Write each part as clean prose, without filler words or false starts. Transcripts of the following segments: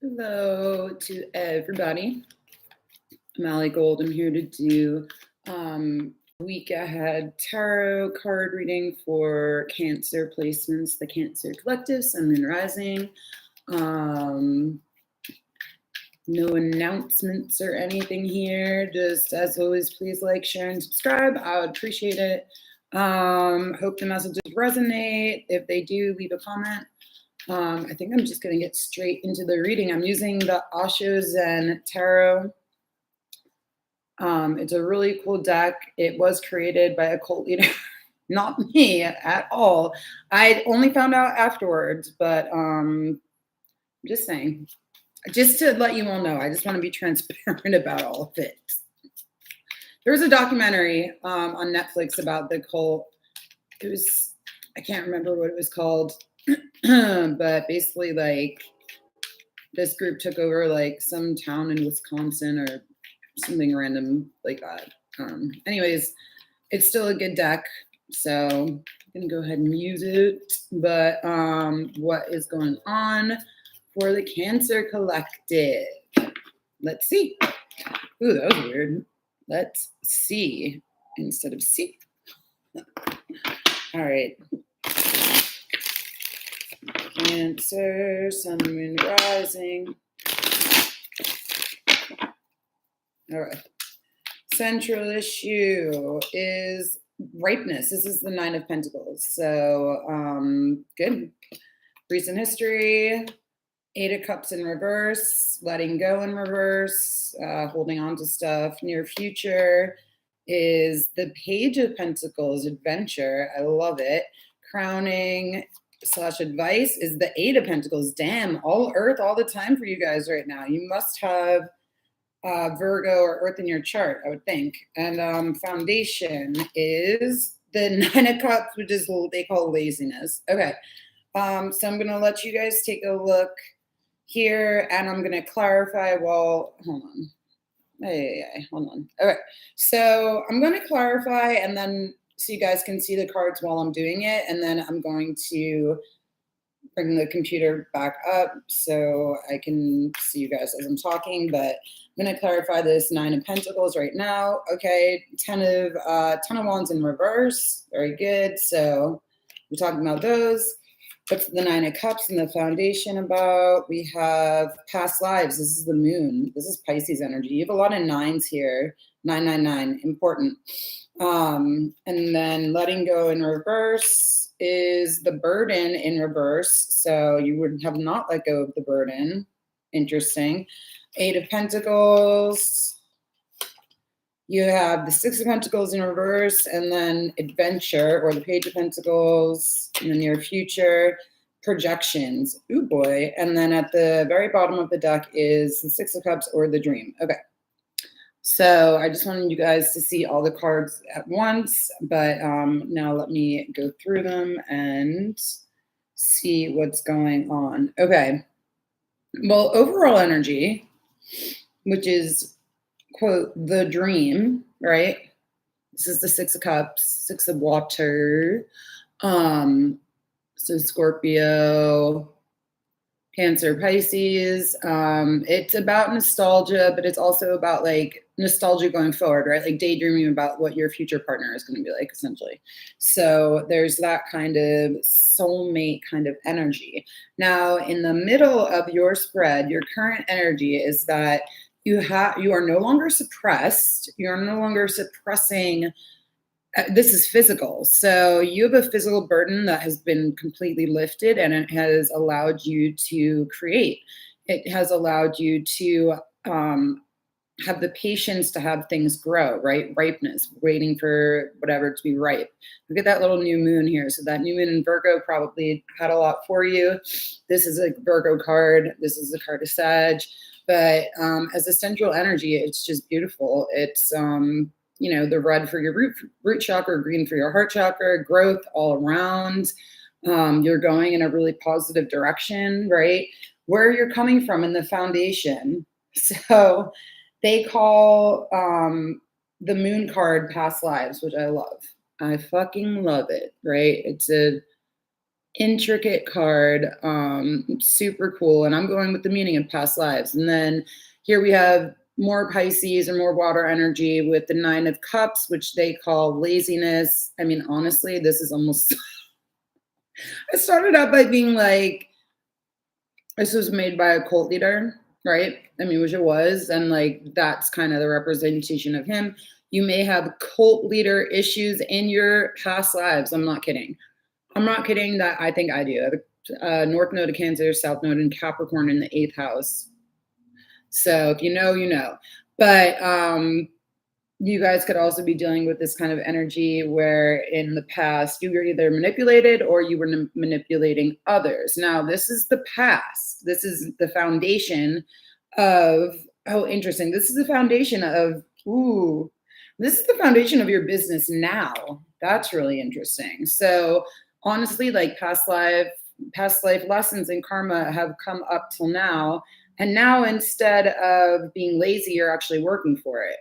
Hello to everybody. I'm Allie Gold. I'm here to do week ahead tarot card reading for Cancer placements, the Cancer Collective, Sun, Moon, Rising. No announcements or anything here. Just as always, please like, share, and subscribe. I would appreciate it. Hope the messages resonate. If they do, leave a comment. I think I'm just going to get straight into the reading. I'm using the Osho Zen Tarot. It's a really cool deck. It was created by a cult leader, not me at all. I only found out afterwards, but just saying. Just to let you all know, I just want to be transparent about all of it. There was a documentary on Netflix about the cult. It was, I can't remember what it was called. But basically, like, this group took over like some town in Wisconsin or something random like that. Anyways, it's still a good deck, so I'm gonna go ahead and use it. But what is going on for the Cancer Collective? Let's see. Ooh, that was weird. Let's see instead of see. All right. Cancer, Sun, Moon, Rising. All right. Central issue is ripeness. This is the Nine of Pentacles. So good. Recent history, Eight of Cups in reverse, letting go in reverse, holding on to stuff. Near future is the Page of Pentacles, adventure. I love it. Crowning / advice is the Eight of Pentacles. Damn, all earth all the time for you guys right now. You must have Virgo or Earth in your chart, I would think. And foundation is the Nine of Cups, which is what they call laziness. Okay. So I'm going to let you guys take a look here, and I'm going to clarify. Well, hold on. Hold on. Okay. So I'm going to clarify, and then so you guys can see the cards while I'm doing it, and then I'm going to bring the computer back up so I can see you guys as I'm talking, but I'm going to clarify this Nine of Pentacles right now. Okay, Ten of Wands in reverse. Very good. So we're talking about those. What's the Nine of Cups and the foundation about? We have past lives. This is the moon. This is Pisces energy. You have a lot of nines here. 999, important. And then letting go in reverse is the burden in reverse. So you would have not let go of the burden. Interesting. Eight of Pentacles. You have the Six of Pentacles in reverse, and then adventure, or the Page of Pentacles in the near future, projections. Ooh, boy. And then at the very bottom of the deck is the Six of Cups or the dream. Okay. So I just wanted you guys to see all the cards at once, but now let me go through them and see what's going on. Okay. Well, overall energy, which is, quote, the dream, right? This is the Six of Cups, Six of Water. So Scorpio, Cancer, Pisces. It's about nostalgia, but it's also about like nostalgia going forward, right? Like daydreaming about what your future partner is going to be like, essentially. So there's that kind of soulmate kind of energy. Now, in the middle of your spread, your current energy is that you are no longer suppressed. You're no longer suppressing. This is physical. So you have a physical burden that has been completely lifted, and it has allowed you to create. It has allowed you to have the patience to have things grow, right? Ripeness, waiting for whatever to be ripe. Look at that little new moon here. So that new moon in Virgo probably had a lot for you. This is a Virgo card. This is a card of Sag. But as a central energy, it's just beautiful. It's the red for your root chakra, green for your heart chakra, growth all around. You're going in a really positive direction, right? Where you're coming from in the foundation. So they call the moon card past lives, which I love. I fucking love it, right? It's a intricate card, super cool. And I'm going with the meaning of past lives. And then here we have more Pisces or more water energy with the Nine of Cups, which they call laziness. I mean, honestly, this is almost, I started out by being like, this was made by a cult leader, right? I mean, which it was. And like, that's kind of the representation of him. You may have cult leader issues in your past lives. I'm not kidding. I'm not kidding that I think I do. I have a North Node of Cancer, South Node in Capricorn in the 8th house. So if you know, you know. But you guys could also be dealing with this kind of energy where in the past you were either manipulated or you were manipulating others. Now, this is the past. This is the foundation of, oh, interesting. This is the foundation of, this is the foundation of your business now. That's really interesting. So honestly, like past life lessons and karma have come up till now. And now instead of being lazy, you're actually working for it.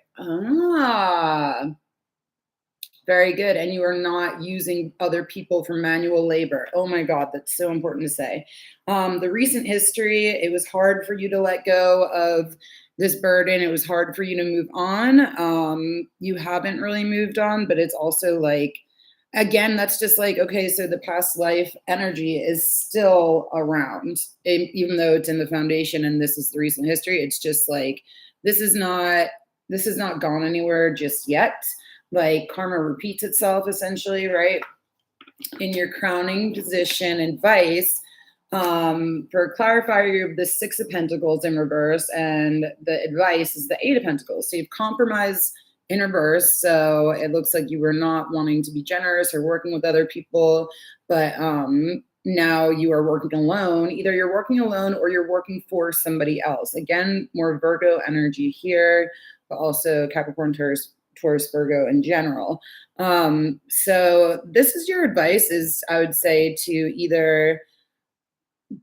Very good. And you are not using other people for manual labor. Oh my God, that's so important to say. The recent history, it was hard for you to let go of this burden. It was hard for you to move on. You haven't really moved on, but it's also like, again, that's just like, okay, so the past life energy is still around, even though it's in the foundation and this is the recent history. It's just like, this is not gone anywhere just yet. Like karma repeats itself essentially, right? In your crowning position advice, for clarifier, you have the 6 of Pentacles in reverse, and the advice is the 8 of Pentacles. So you've compromised in reverse. So it looks like you were not wanting to be generous or working with other people, but now you are working alone. Either you're working alone or you're working for somebody else. Again, more Virgo energy here, but also Capricorn, Taurus, Virgo in general. So this is your advice, is I would say to either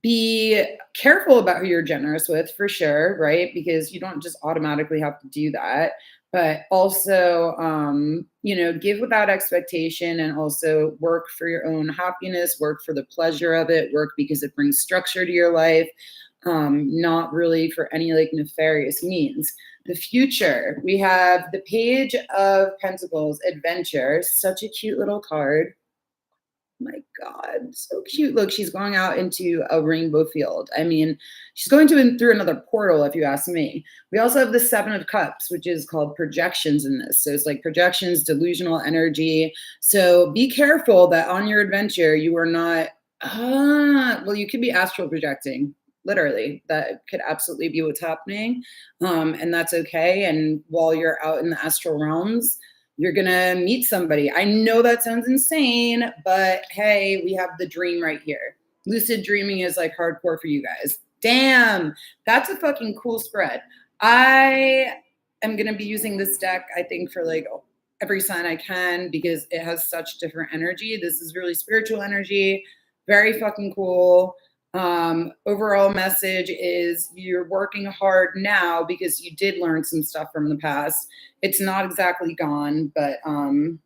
be careful about who you're generous with, for sure, right? Because you don't just automatically have to do that. But also, give without expectation, and also work for your own happiness, work for the pleasure of it, work because it brings structure to your life, not really for any like nefarious means. The future, we have the Page of Pentacles, adventure, such a cute little card. My God, so cute. Look, she's going out into a rainbow field. I mean, she's going through another portal, if you ask me. We also have the 7 of Cups, which is called projections in this. So it's like projections, delusional energy. So be careful that on your adventure, you are not, well, you could be astral projecting. Literally, that could absolutely be what's happening. And that's okay. And while you're out in the astral realms, you're going to meet somebody. I know that sounds insane, but hey, we have the dream right here. Lucid dreaming is like hardcore for you guys. Damn, that's a fucking cool spread. I am going to be using this deck, I think, for like every sign I can, because it has such different energy. This is really spiritual energy, very fucking cool. Overall message is you're working hard now because you did learn some stuff from the past. It's not exactly gone, but 3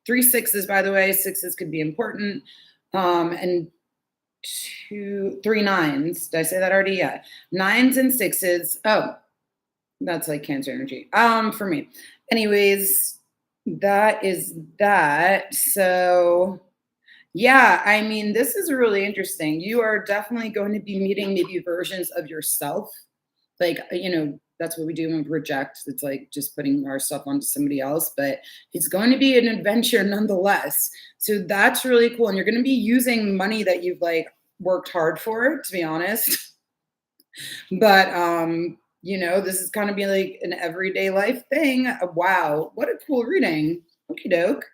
6s, by the way, 6s could be important. And 3 9s. Did I say that already? Yeah. 9s and 6s. Oh, that's like Cancer energy. For me. Anyways, that is that. So yeah, I mean, this is really interesting. You are definitely going to be meeting maybe versions of yourself. Like, that's what we do when we project. It's like just putting our stuff onto somebody else, but it's going to be an adventure nonetheless. So that's really cool. And you're going to be using money that you've like worked hard for, to be honest. But, this is going to be like an everyday life thing. Wow. What a cool reading. Okie doke.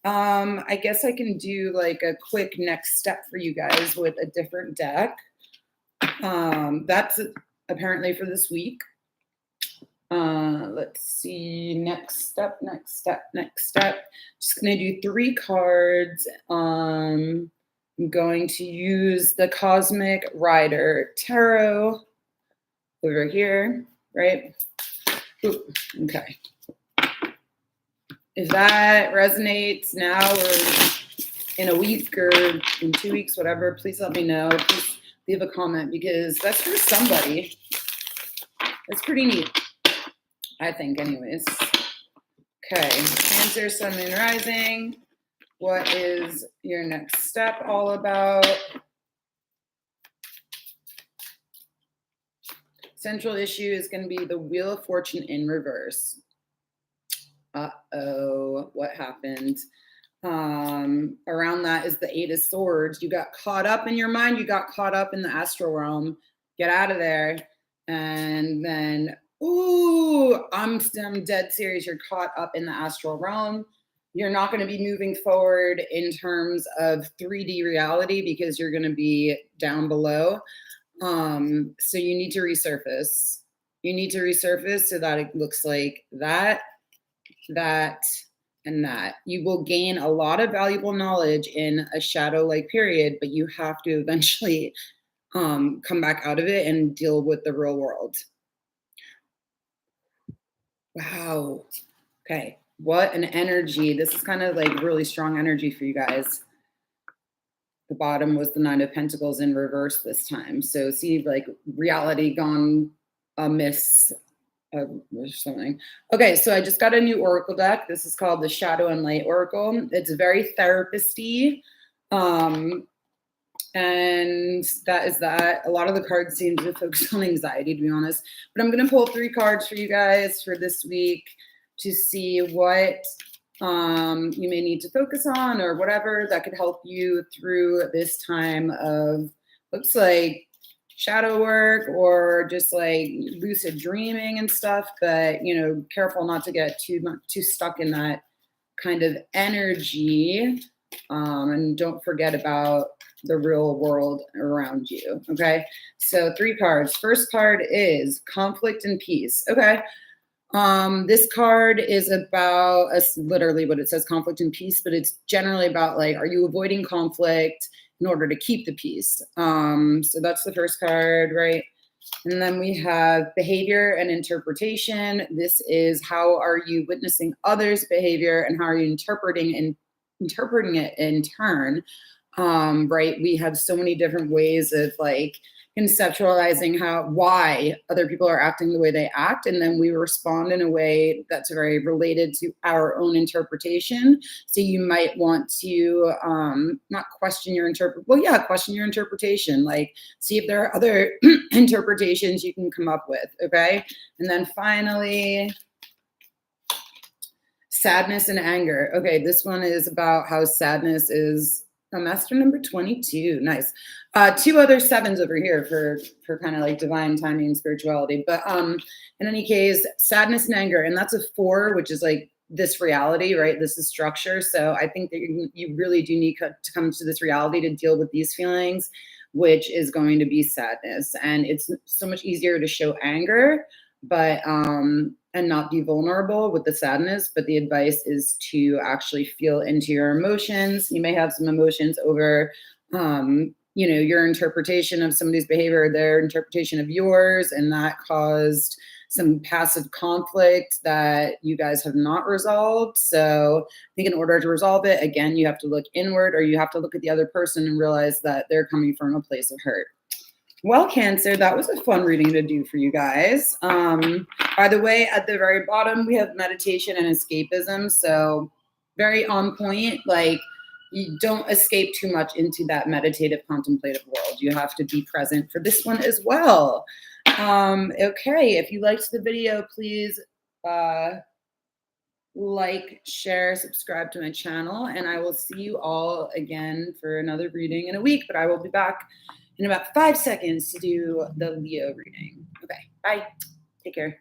I guess I can do like a quick next step for you guys with a different deck. That's apparently for this week. Let's see. Next step. Just going to do 3 cards. I'm going to use the Cosmic Rider Tarot over here, right? Ooh, okay. If that resonates now, we're in a week or in 2 weeks, whatever, please let me know. Please leave a comment because that's for somebody. That's pretty neat, I think, anyways. Okay, Cancer, Sun, Moon, Rising. What is your next step all about? Central issue is going to be the Wheel of Fortune in reverse. Uh-oh, what happened? Around that is the Eight of Swords. You got caught up in your mind. You got caught up in the astral realm. Get out of there. And then, ooh, I'm dead serious. You're caught up in the astral realm. You're not going to be moving forward in terms of 3D reality because you're going to be down below. So you need to resurface. You need to resurface so that it looks like that, and that. You will gain a lot of valuable knowledge in a shadow-like period, but you have to eventually come back out of it and deal with the real world. Wow. Okay. What an energy. This is kind of like really strong energy for you guys. The bottom was the Nine of Pentacles in reverse this time. So see, like reality gone amiss or something. Okay, so I just got a new oracle deck. This is called the Shadow and Light Oracle. It's very therapist-y. And that is that. A lot of the cards seem to focus on anxiety, to be honest. But I'm going to pull 3 cards for you guys for this week to see what you may need to focus on or whatever that could help you through this time of, looks like, shadow work or just like lucid dreaming and stuff. But, you know, careful not to get too stuck in that kind of energy. And don't forget about the real world around you. Okay. So 3 cards. First card is conflict and peace. Okay. This card is about literally what it says, conflict and peace, but it's generally about like, are you avoiding conflict in order to keep the peace? So that's the first card, right? And then we have behavior and interpretation. This is how are you witnessing others' behavior and how are you interpreting it in turn. Right? We have so many different ways of like conceptualizing why other people are acting the way they act, and then we respond in a way that's very related to our own interpretation. So you might want to not question your question your interpretation, like see if there are other interpretations you can come up with. Okay. And then finally, sadness and anger. Okay, this one is about how sadness is master number 22. Nice. 2 other 7s over here for kind of like divine timing and spirituality. But in any case, sadness and anger, and that's a 4, which is like this reality, right? This is structure. So I think that you really do need to come to this reality to deal with these feelings, which is going to be sadness. And it's so much easier to show anger, but and not be vulnerable with the sadness. But the advice is to actually feel into your emotions. You may have some emotions over you know, your interpretation of somebody's behavior, their interpretation of yours, and that caused some passive conflict that you guys have not resolved. So I think in order to resolve it, again, you have to look inward, or you have to look at the other person and realize that they're coming from a place of hurt. Well, Cancer, that was a fun reading to do for you guys. By the way, at the very bottom, we have meditation and escapism. So very on point. Like, you don't escape too much into that meditative, contemplative world. You have to be present for this one as well. Okay, if you liked the video, please like, share, subscribe to my channel, and I will see you all again for another reading in a week, but I will be back in about 5 seconds to do the Leo reading. Okay, bye. Take care.